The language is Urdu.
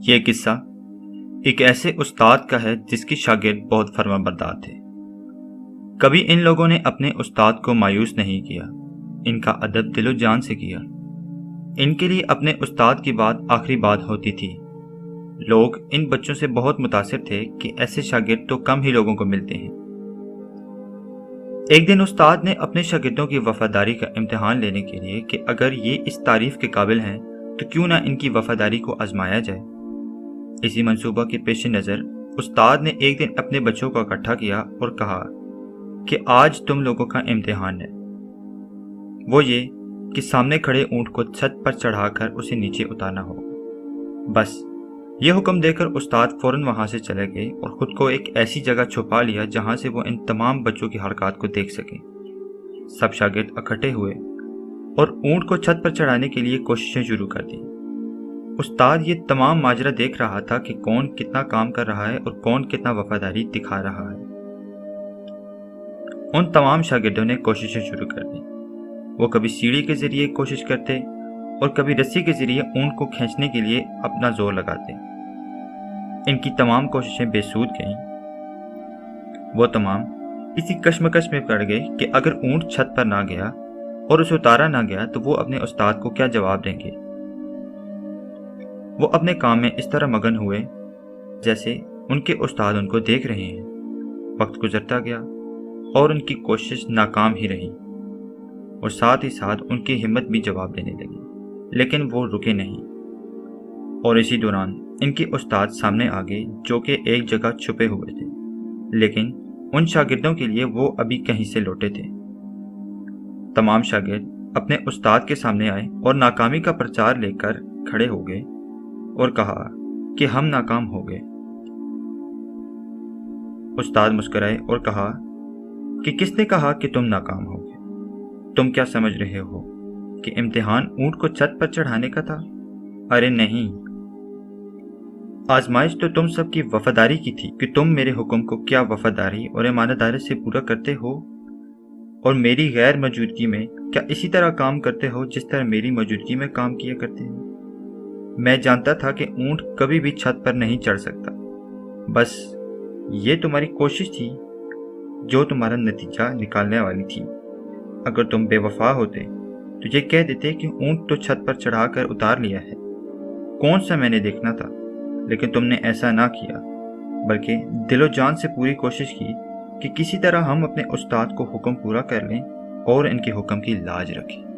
یہ قصہ ایک ایسے استاد کا ہے جس کی شاگرد بہت فرمانبردار تھے۔ کبھی ان لوگوں نے اپنے استاد کو مایوس نہیں کیا، ان کا ادب دل و جان سے کیا۔ ان کے لیے اپنے استاد کی بات آخری بات ہوتی تھی۔ لوگ ان بچوں سے بہت متاثر تھے کہ ایسے شاگرد تو کم ہی لوگوں کو ملتے ہیں۔ ایک دن استاد نے اپنے شاگردوں کی وفاداری کا امتحان لینے کے لیے کہ اگر یہ اس تعریف کے قابل ہیں تو کیوں نہ ان کی وفاداری کو آزمایا جائے۔ اسی منصوبہ کے پیش نظر استاد نے ایک دن اپنے بچوں کو اکٹھا کیا اور کہا کہ آج تم لوگوں کا امتحان ہے، وہ یہ کہ سامنے کھڑے اونٹ کو چھت پر چڑھا کر اسے نیچے اتارنا ہو۔ بس یہ حکم دے کر استاد فوراً وہاں سے چلے گئے اور خود کو ایک ایسی جگہ چھپا لیا جہاں سے وہ ان تمام بچوں کی حرکات کو دیکھ سکیں۔ سب شاگرد اکٹھے ہوئے اور اونٹ کو چھت پر چڑھانے کے لیے کوششیں شروع کر دیں۔ استاد یہ تمام ماجرا دیکھ رہا تھا کہ کون کتنا کام کر رہا ہے اور کون کتنا وفاداری دکھا رہا ہے۔ ان تمام شاگردوں نے کوششیں شروع کر دیں۔ وہ کبھی سیڑھی کے ذریعے کوشش کرتے اور کبھی رسی کے ذریعے اونٹ کو کھینچنے کے لیے اپنا زور لگاتے۔ ان کی تمام کوششیں بے سود گئیں۔ وہ تمام اسی کشمکش میں پڑ گئے کہ اگر اونٹ چھت پر نہ گیا اور اسے اتارا نہ گیا تو وہ اپنے استاد کو کیا جواب دیں گے۔ وہ اپنے کام میں اس طرح مگن ہوئے جیسے ان کے استاد ان کو دیکھ رہے ہیں۔ وقت گزرتا گیا اور ان کی کوشش ناکام ہی رہی اور ساتھ ہی ساتھ ان کی ہمت بھی جواب دینے لگی، لیکن وہ رکے نہیں۔ اور اسی دوران ان کے استاد سامنے آ گئے جو کہ ایک جگہ چھپے ہوئے تھے، لیکن ان شاگردوں کے لیے وہ ابھی کہیں سے لوٹے تھے۔ تمام شاگرد اپنے استاد کے سامنے آئے اور ناکامی کا پرچار لے کر کھڑے ہو گئے اور کہا کہ ہم ناکام ہو گئے۔ استاد مسکرائے اور کہا کہ کس نے کہا کہ تم ناکام ہو گئے؟ تم کیا سمجھ رہے ہو کہ امتحان اونٹ کو چھت پر چڑھانے کا تھا؟ ارے نہیں، آزمائش تو تم سب کی وفاداری کی تھی کہ تم میرے حکم کو کیا وفاداری اور ایمانداری سے پورا کرتے ہو اور میری غیر موجودگی میں کیا اسی طرح کام کرتے ہو جس طرح میری موجودگی میں کام کیا کرتے ہو۔ میں جانتا تھا کہ اونٹ کبھی بھی چھت پر نہیں چڑھ سکتا، بس یہ تمہاری کوشش تھی جو تمہارا نتیجہ نکالنے والی تھی۔ اگر تم بے وفا ہوتے تو یہ کہہ دیتے کہ اونٹ تو چھت پر چڑھا کر اتار لیا ہے، کون سا میں نے دیکھنا تھا، لیکن تم نے ایسا نہ کیا بلکہ دل و جان سے پوری کوشش کی کہ کسی طرح ہم اپنے استاد کو حکم پورا کر لیں اور ان کے حکم کی لاج رکھیں۔